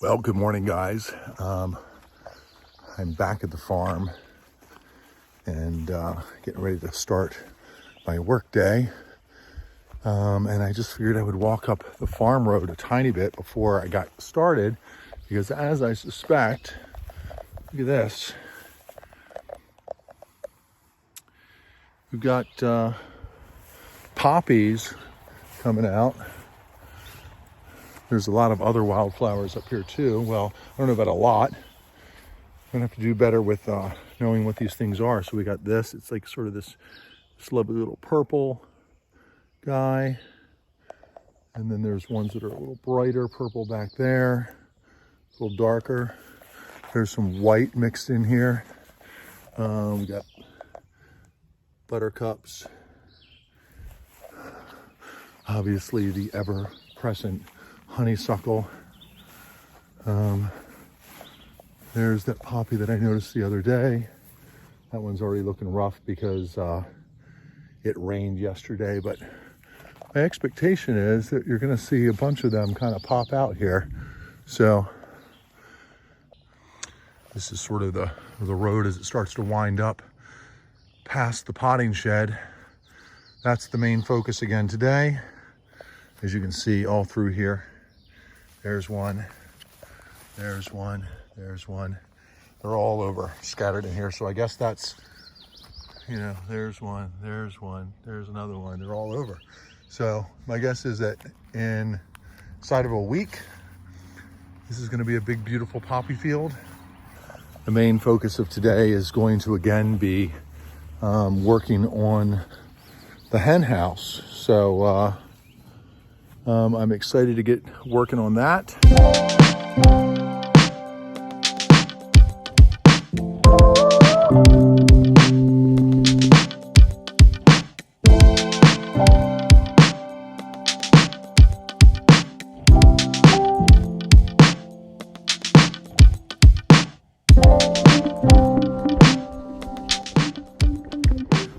Well, good morning, guys. I'm back at the farm and getting ready to start my work day. And I just figured I would walk up the farm road a tiny bit before I got started, because as I suspect, look at this. We've got poppies coming out. There's a lot of other wildflowers up here too. Well, I don't know about a lot. I'm gonna have to do better with knowing what these things are. So we got this. It's like sort of this lovely little purple guy. And then there's ones that are a little brighter purple back there, a little darker. There's some white mixed in here. We got buttercups. Obviously the ever-present honeysuckle. There's that poppy that I noticed the other day. That one's already looking rough because it rained yesterday, but my expectation is that you're gonna see a bunch of them kind of pop out here. So this is sort of the road as it starts to wind up past the potting shed. That's the main focus again today. As you can see all through here. There's one, there's one, there's one. They're all over, scattered in here. So I guess that's, you know, there's one, there's another one. They're all over. So my guess is that inside of a week, this is gonna be a big, beautiful poppy field. The main focus of today is going to again be working on the hen house. So I'm excited to get working on that.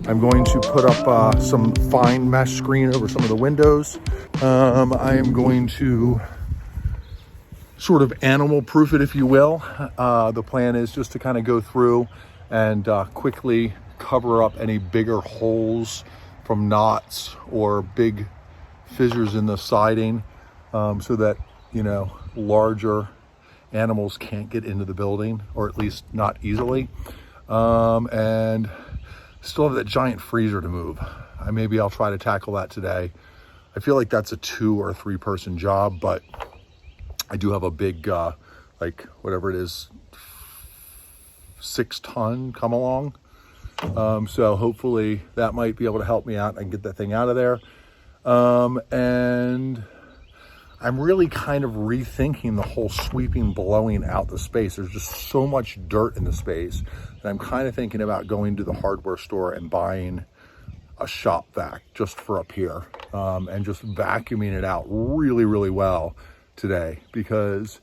I'm going to put up some fine mesh screen over some of the windows. I am going to sort of animal proof it, if you will. The plan is just to kind of go through and quickly cover up any bigger holes from knots or big fissures in the siding, so that, you know, larger animals can't get into the building, or at least not easily. And still have that giant freezer to move. Maybe I'll try to tackle that today. I feel like that's a 2 or 3 person job, but I do have a big, like whatever it is, 6 ton come along. So hopefully that might be able to help me out and get that thing out of there. And I'm really kind of rethinking the whole sweeping, blowing out the space. There's just so much dirt in the space. And I'm kind of thinking about going to the hardware store and buying a shop vac just for up here, and just vacuuming it out really, really well today, because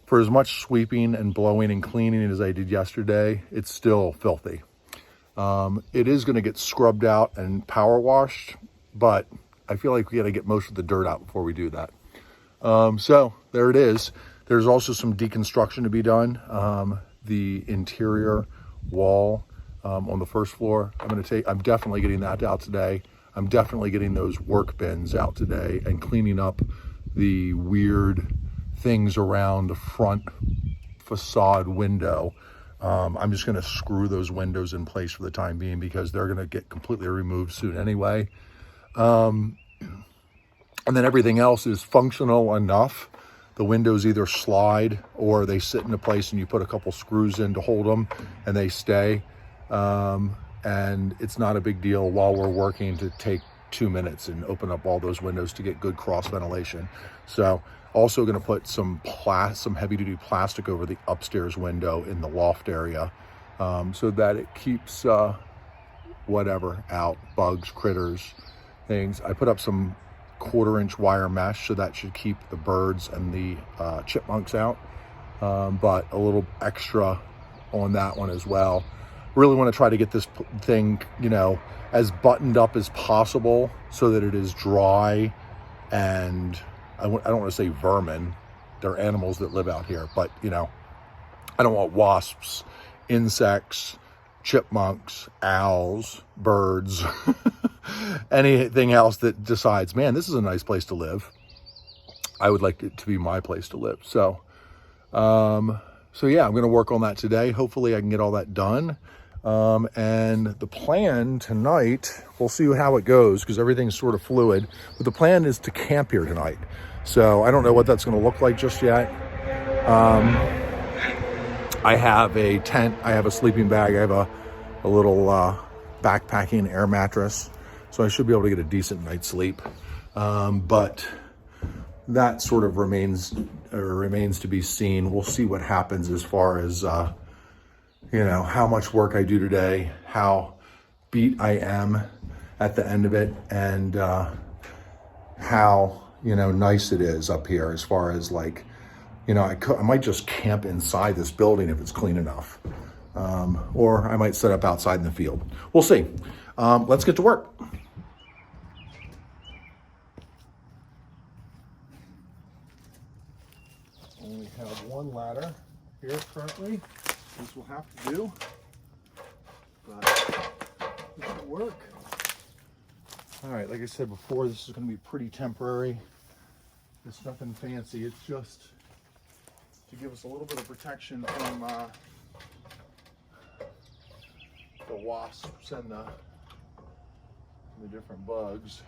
for as much sweeping and blowing and cleaning as I did yesterday, it's still filthy. It is going to get scrubbed out and power washed, but I feel like we got to get most of the dirt out before we do that. So there it is. There's also some deconstruction to be done. The interior wall on the first floor, I'm definitely getting that out today. I'm definitely getting those work bins out today and cleaning up the weird things around the front facade window. I'm just gonna screw those windows in place for the time being, because they're gonna get completely removed soon anyway. And then everything else is functional enough. The windows either slide or they sit into place and you put a couple screws in to hold them and they stay. And it's not a big deal while we're working to take 2 minutes and open up all those windows to get good cross ventilation. So also going to put some heavy duty plastic over the upstairs window in the loft area, so that it keeps whatever out, bugs, critters, things. I put up some 1/4-inch wire mesh, so that should keep the birds and the chipmunks out, but a little extra on that one as well. Really want to try to get this thing, you know, as buttoned up as possible so that it is dry and I don't want to say vermin, There are animals that live out here, but you know, I don't want wasps, insects, chipmunks, owls, birds, anything else that decides, man, this is a nice place to live. I would like it to be my place to live. So yeah, I'm going to work on that today. Hopefully I can get all that done. And the plan tonight, we'll see how it goes because everything's sort of fluid, but the plan is to camp here tonight. So I don't know what that's going to look like just yet. I have a tent, I have a sleeping bag, I have a little backpacking air mattress, so I should be able to get a decent night's sleep. But that sort of remains to be seen. We'll see what happens as far as you know, how much work I do today, how beat I am at the end of it, and how, you know, nice it is up here as far as like, you know, I might just camp inside this building if it's clean enough. Or I might set up outside in the field. We'll see. Let's get to work. Only have one ladder here currently. This will have to do, but this will work. All right, like I said before, this is going to be pretty temporary. It's nothing fancy. It's just to give us a little bit of protection from the wasps and the different bugs.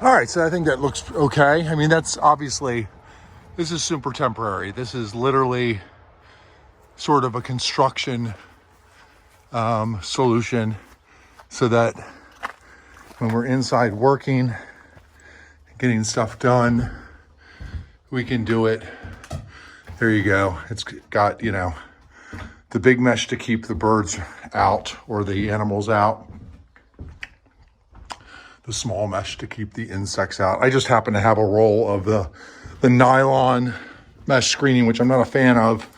All right, so I think that looks okay. I mean, that's obviously, this is super temporary. This is literally sort of a construction solution so that when we're inside working, getting stuff done, we can do it. There you go. It's got, you know, the big mesh to keep the birds out or the animals out. The small mesh to keep the insects out. I just happen to have a roll of the nylon mesh screening, which I'm not a fan of,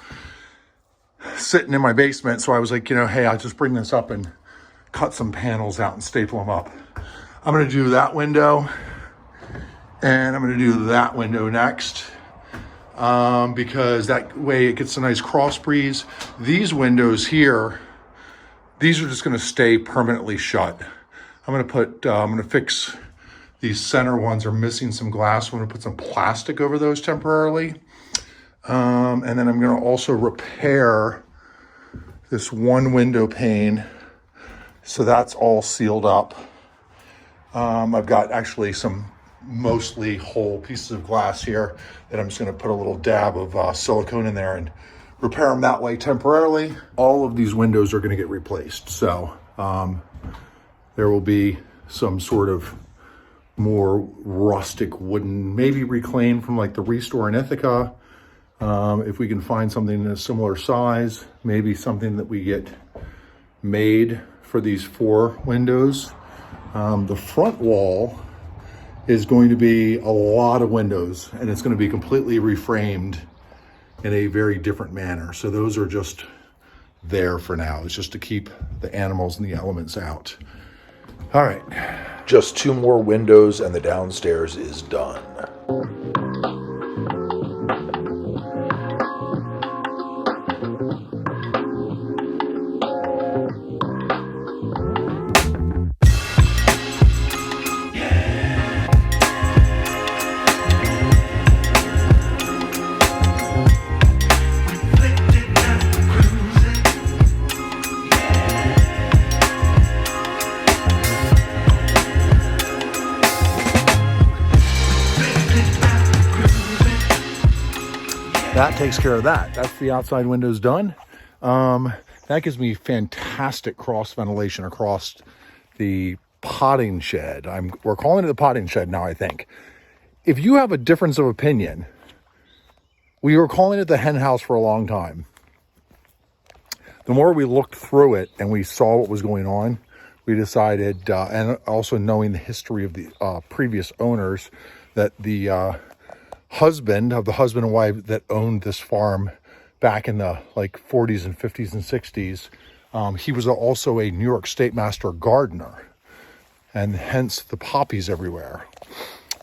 sitting in my basement. So I was like, you know, hey, I'll just bring this up and cut some panels out and staple them up. I'm going to do that window and I'm going to do that window next because that way it gets a nice cross breeze. These windows here, these are just going to stay permanently shut. I'm gonna fix these center ones are missing some glass. I'm gonna put some plastic over those temporarily. And then I'm gonna also repair this one window pane. So that's all sealed up. I've got actually some mostly whole pieces of glass here that I'm just gonna put a little dab of silicone in there and repair them that way temporarily. All of these windows are gonna get replaced. So, there will be some sort of more rustic wooden, maybe reclaimed from like the Restore in Ithaca. If we can find something in a similar size, maybe something that we get made for these 4 windows. The front wall is going to be a lot of windows and it's going to be completely reframed in a very different manner. So those are just there for now. It's just to keep the animals and the elements out. All right, just 2 more windows and the downstairs is done. that takes care of that. That's the outside windows done. That gives me fantastic cross ventilation across the potting shed. We're calling it the potting shed now, I think. If you have a difference of opinion, we were calling it the hen house for a long time. The more we looked through it and we saw what was going on, we decided, and also knowing the history of the previous owners, that the husband and wife that owned this farm back in the like 40s and 50s and 60s, he was also a New York State master gardener, and hence the poppies everywhere.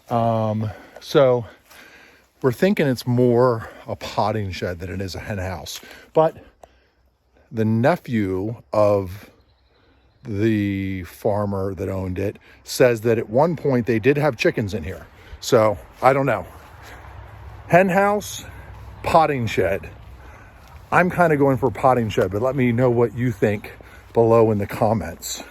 So we're thinking it's more a potting shed than it is a hen house. But the nephew of the farmer that owned it says that at one point they did have chickens in here. So I don't know. Hen house, potting shed. I'm kind of going for potting shed, but let me know what you think below in the comments.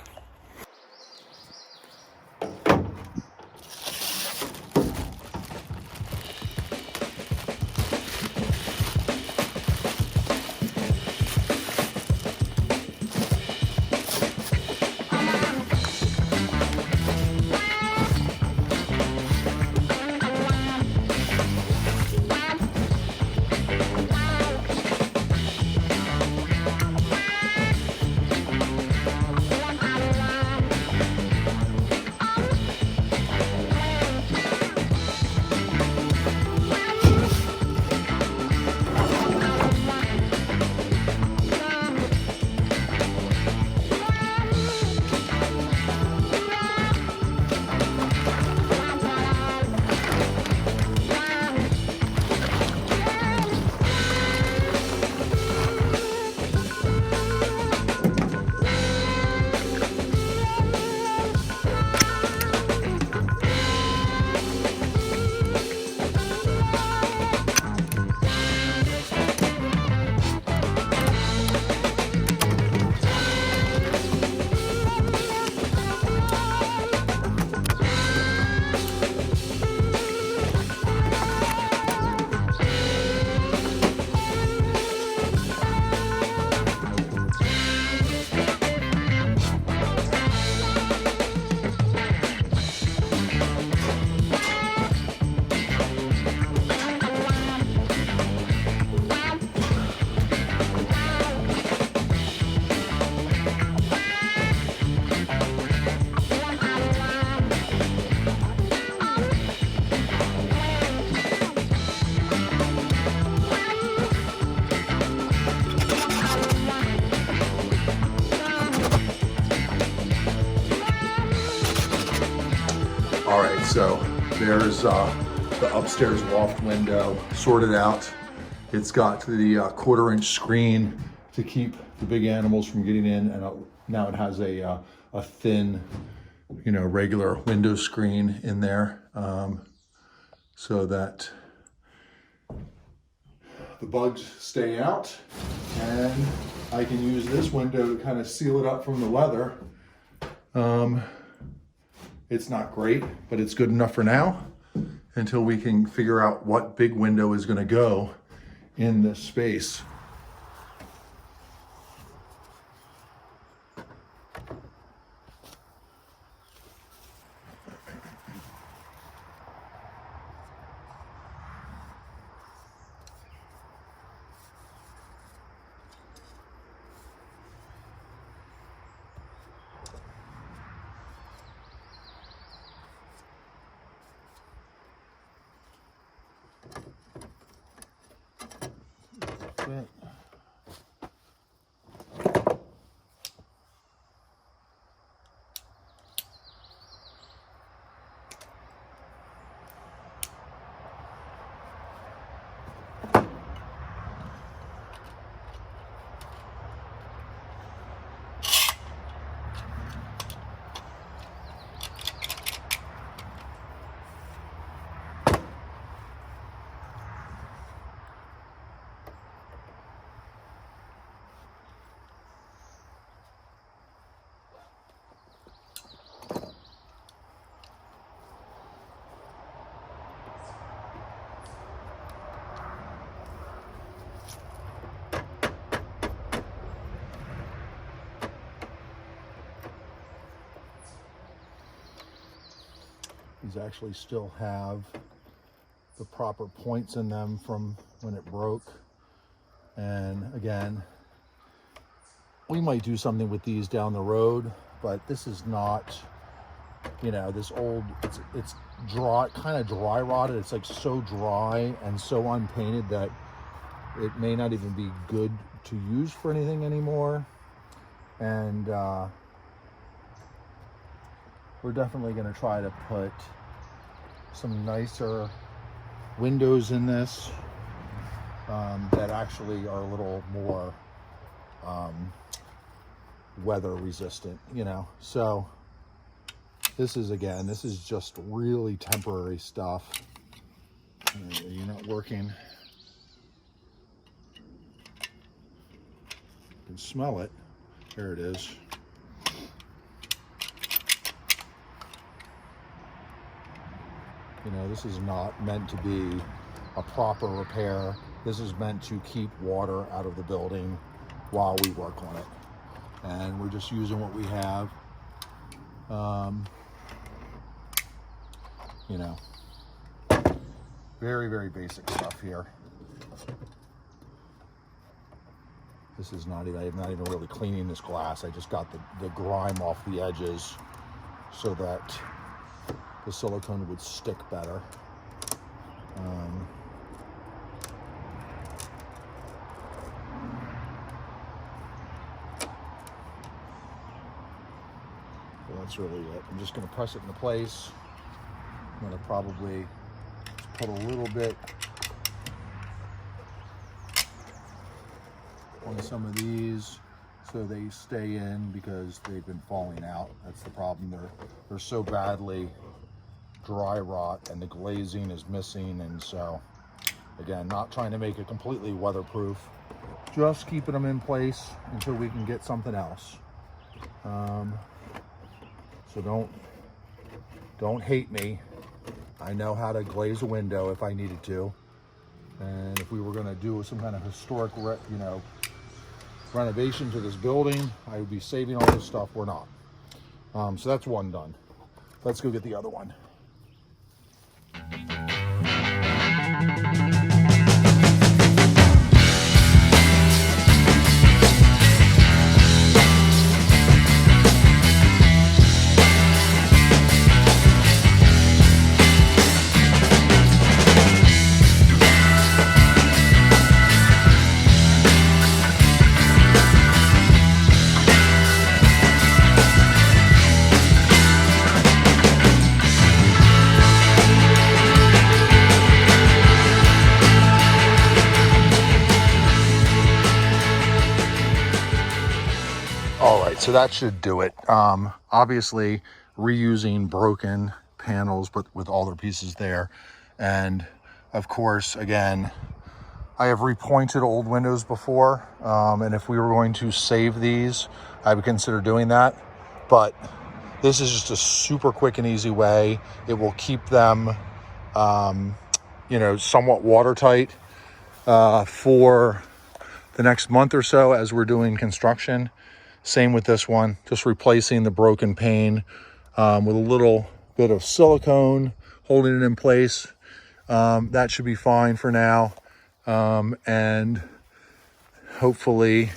All right, so there's the upstairs loft window sorted out. It's got the 1/4-inch screen to keep the big animals from getting in, and now it has a thin, regular window screen in there, so that the bugs stay out, and I can use this window to kind of seal it up from the weather. It's not great, but it's good enough for now until we can figure out what big window is going to go in this space. It. These actually still have the proper points in them from when it broke. And again, we might do something with these down the road, but this is not, you know, this old, it's dry, kind of dry rotted. It's like so dry and so unpainted that it may not even be good to use for anything anymore. And we're definitely going to try to put some nicer windows in this that actually are a little more weather resistant, you know. So this is just really temporary stuff. You're not working. You can smell it. There it is. You know, this is not meant to be a proper repair. This is meant to keep water out of the building while we work on it. And we're just using what we have. You know, very, very basic stuff here. This is not even, I'm not even really cleaning this glass. I just got the grime off the edges so that the silicone would stick better. So that's really it. I'm just going to press it into place. I'm going to probably put a little bit on some of these so they stay in, because they've been falling out. That's the problem. They're so badly dry rot and the glazing is missing. And so again, not trying to make it completely weatherproof, just keeping them in place until we can get something else. So don't hate me. I know how to glaze a window if I needed to. And if we were going to do some kind of historic, you know, renovation to this building, I would be saving all this stuff. We're not. So that's one done. Let's go get the other one. So that should do it. Obviously reusing broken panels, but with all their pieces there. And of course, again, I have repointed old windows before. And if we were going to save these, I would consider doing that. But this is just a super quick and easy way. It will keep them, you know, somewhat watertight for the next month or so as we're doing construction. Same with this one, just replacing the broken pane with a little bit of silicone, holding it in place. That should be fine for now. And hopefully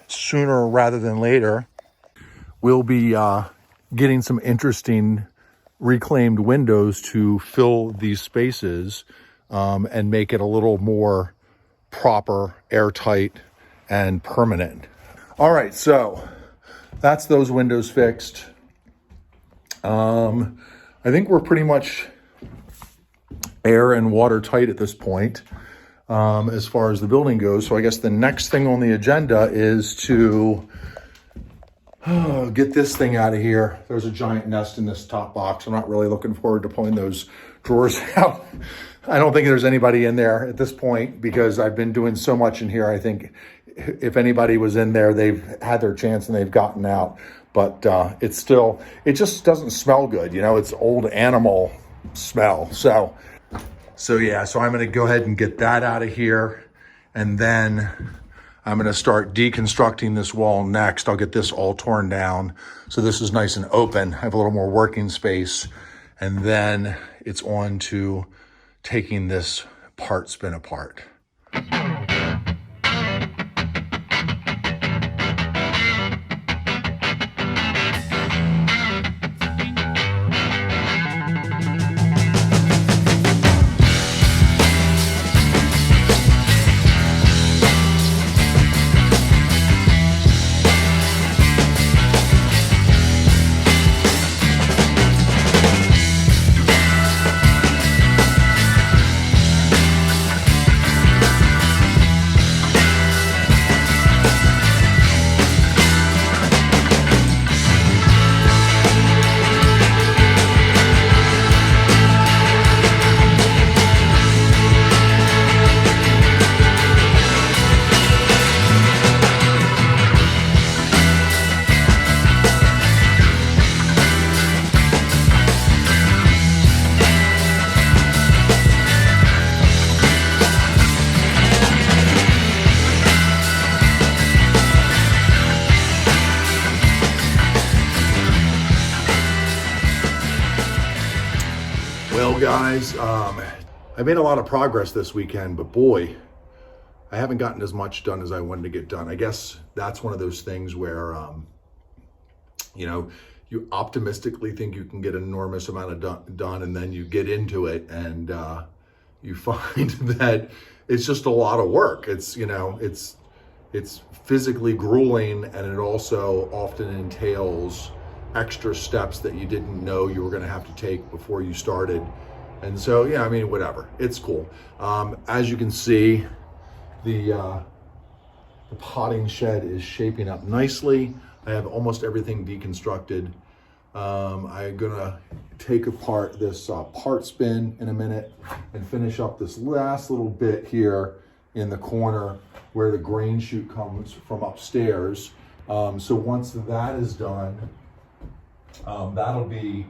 sooner rather than later, we'll be getting some interesting reclaimed windows to fill these spaces and make it a little more proper, airtight, and permanent. All right, so that's those windows fixed. I think we're pretty much air and water tight at this point as far as the building goes. So I guess the next thing on the agenda is to get this thing out of here. There's a giant nest in this top box. I'm not really looking forward to pulling those drawers out. I don't think there's anybody in there at this point because I've been doing so much in here. I think if anybody was in there, they've had their chance and they've gotten out. But it just doesn't smell good. You know, it's old animal smell. So yeah, so I'm going to go ahead and get that out of here. And then I'm going to start deconstructing this wall next. I'll get this all torn down so this is nice and open. I have a little more working space. And then it's on to taking this part spin apart. Well, guys, I made a lot of progress this weekend, but boy, I haven't gotten as much done as I wanted to get done. I guess that's one of those things where, you know, you optimistically think you can get an enormous amount of done, and then you get into it and you find that it's just a lot of work. It's, you know, it's physically grueling, and it also often entails extra steps that you didn't know you were going to have to take before you started. And so, yeah, I mean, whatever, it's cool. As you can see, the potting shed is shaping up nicely. I have almost everything deconstructed. I'm gonna take apart this part spin in a minute and finish up this last little bit here in the corner where the grain chute comes from upstairs. So once that is done, that'll be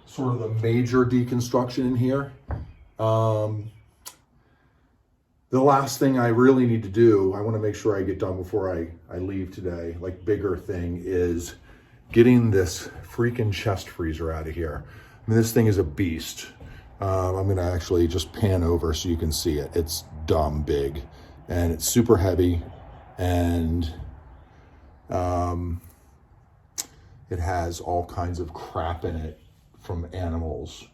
sort of the major deconstruction in here. The last thing I really need to do, I want to make sure I get done before I leave today, like bigger thing, is getting this freaking chest freezer out of here. I mean, this thing is a beast. I'm going to actually just pan over so you can see it. It's dumb big, and it's super heavy, and it has all kinds of crap in it from animals.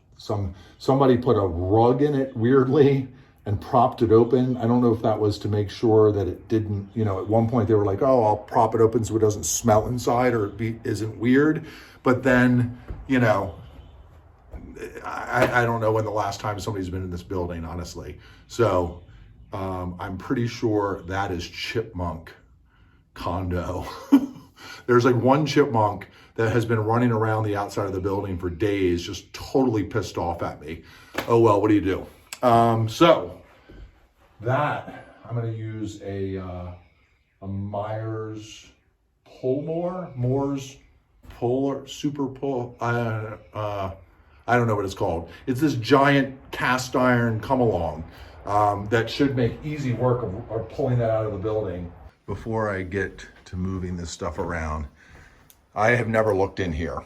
Somebody put a rug in it weirdly and propped it open. I don't know if that was to make sure that it didn't, you know, at one point they were like, oh, I'll prop it open so it doesn't smell inside or isn't weird. But then, you know, I don't know when the last time somebody's been in this building, honestly. So I'm pretty sure that is chipmunk condo. There's like one chipmunk that has been running around the outside of the building for days, just totally pissed off at me. Oh well, what do you do? So that I'm going to use a Myers Moore's Polar Super Pull. I don't know what it's called. It's this giant cast iron come along that should make easy work of pulling that out of the building. Before I get to moving this stuff around, I have never looked in here.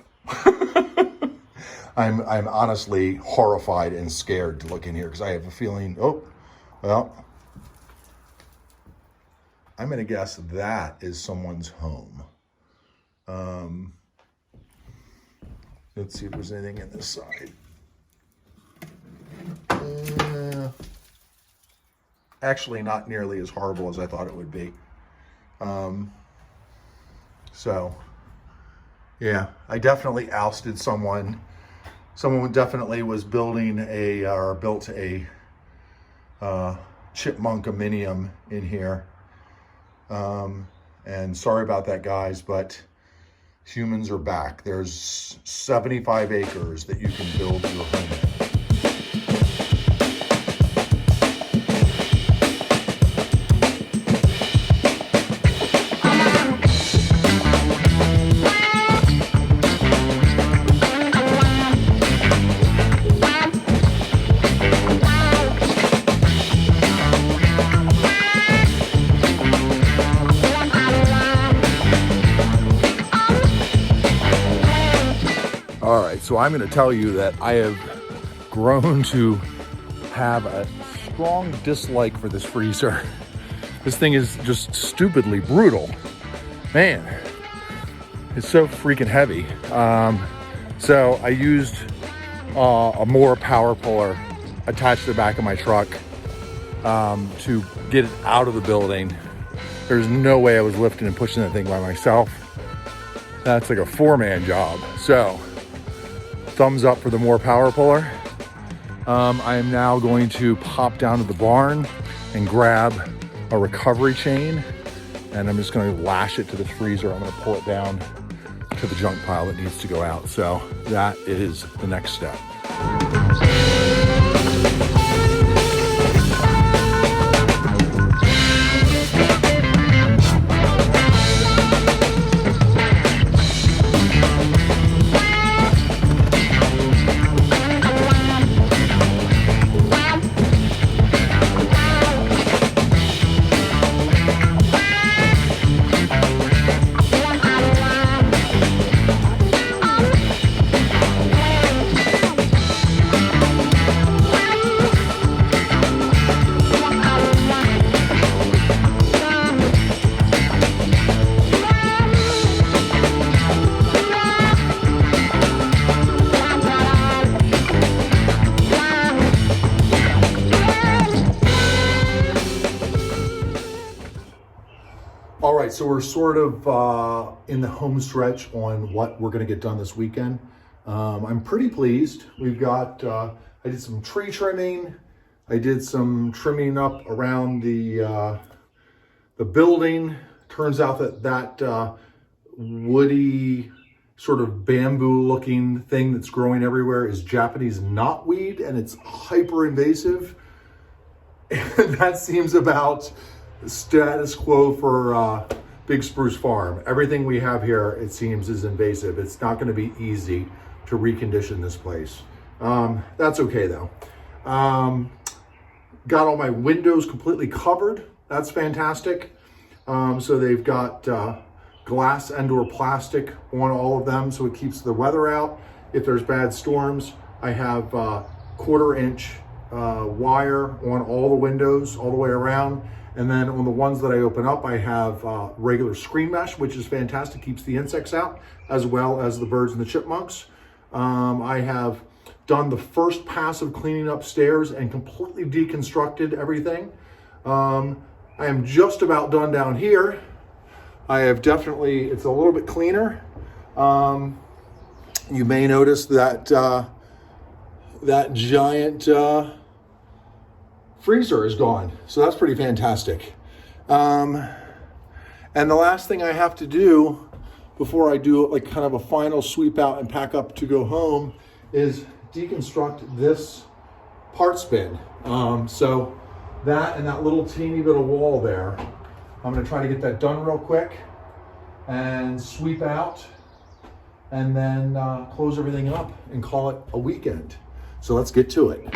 I'm honestly horrified and scared to look in here because I have a feeling, oh, well, I'm gonna guess that is someone's home. Let's see if there's anything in this side. Actually, not nearly as horrible as I thought it would be. So, yeah, I definitely ousted someone. Someone definitely was building built a chipmunkaminium in here. And sorry about that, guys, but humans are back. There's 75 acres that you can build your home in. so I'm going to tell you that I have grown to have a strong dislike for this freezer. This thing is just stupidly brutal. Man, it's so freaking heavy. So I used a more power puller attached to the back of my truck to get it out of the building. There's no way I was lifting and pushing that thing by myself. That's like a 4-man job. So thumbs up for the more power puller. I am now going to pop down to the barn and grab a recovery chain, and I'm just going to lash it to the freezer. I'm going to pull it down to the junk pile that needs to go out. So that is the next step. All right, so we're sort of in the home stretch on what we're going to get done this weekend. I'm pretty pleased. We've got, I did some tree trimming. I did some trimming up around the building. Turns out that woody sort of bamboo looking thing that's growing everywhere is Japanese knotweed, and it's hyper invasive. And that seems about status quo for Big Spruce Farm. Everything we have here, it seems, is invasive. It's not going to be easy to recondition this place. That's okay though. Got all my windows completely covered. That's fantastic. So they've got glass and/or plastic on all of them, so it keeps the weather out. If there's bad storms, I have 1/4 inch wire on all the windows all the way around. And then on the ones that I open up, I have regular screen mesh, which is fantastic, keeps the insects out, as well as the birds and the chipmunks. I have done the first pass of cleaning upstairs and completely deconstructed everything. I am just about done down here. I have definitely, it's a little bit cleaner. You may notice that that giant freezer is gone. So that's pretty fantastic. And the last thing I have to do before I do like kind of a final sweep out and pack up to go home is deconstruct this parts bin. So that and that little teeny bit of wall there, I'm gonna try to get that done real quick and sweep out and then close everything up and call it a weekend. So let's get to it.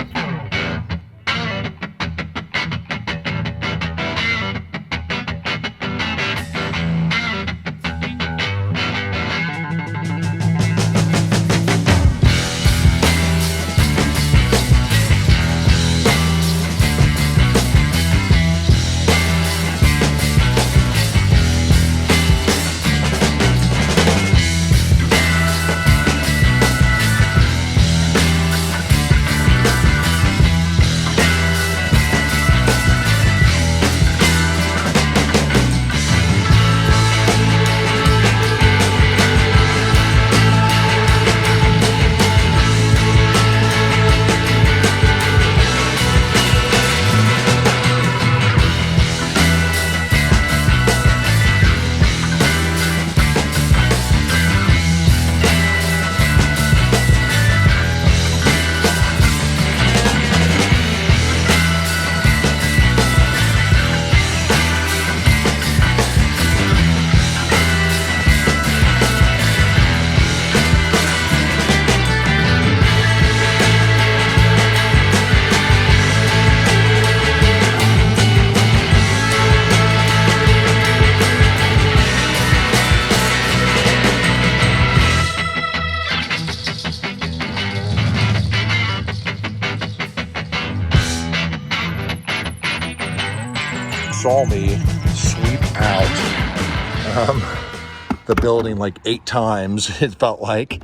saw me sweep out the building like 8 times, it felt like.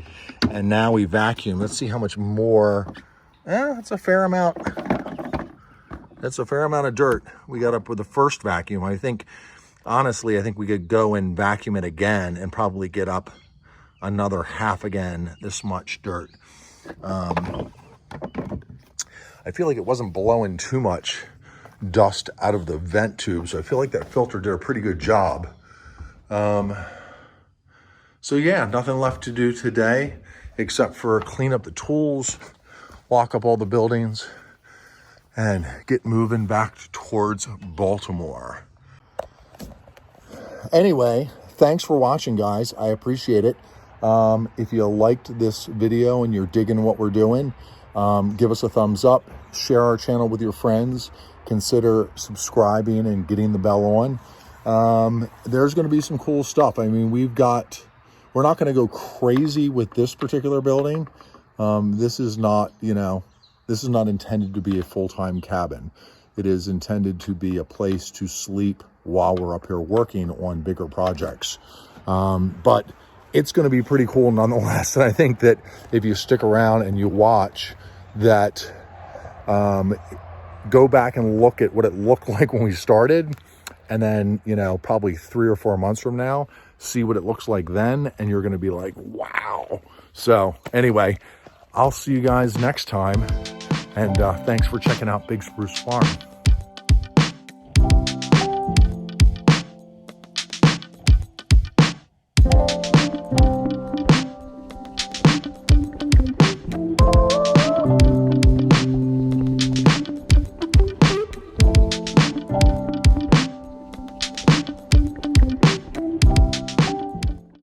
And now we vacuum. Let's see how much more. That's a fair amount. That's a fair amount of dirt we got up with the first vacuum. I think, honestly, I think we could go and vacuum it again and probably get up another half again, this much dirt. I feel like it wasn't blowing too much dust out of the vent tube, so I feel like that filter did a pretty good job. So yeah, nothing left to do today except for clean up the tools, lock up all the buildings, and get moving back towards Baltimore. Anyway, thanks for watching, guys. I appreciate it. If you liked this video and you're digging what we're doing, give us a thumbs up, share our channel with your friends, consider subscribing and getting the bell on. There's going to be some cool stuff. I mean, we're not going to go crazy with this particular building. This is not, this is not intended to be a full-time cabin. It is intended to be a place to sleep while we're up here working on bigger projects. But it's going to be pretty cool nonetheless. And I think that if you stick around and you watch that, go back and look at what it looked like when we started, and then, probably 3 or 4 months from now, see what it looks like then, and you're going to be like, wow. So anyway, I'll see you guys next time, and thanks for checking out Big Spruce Farm.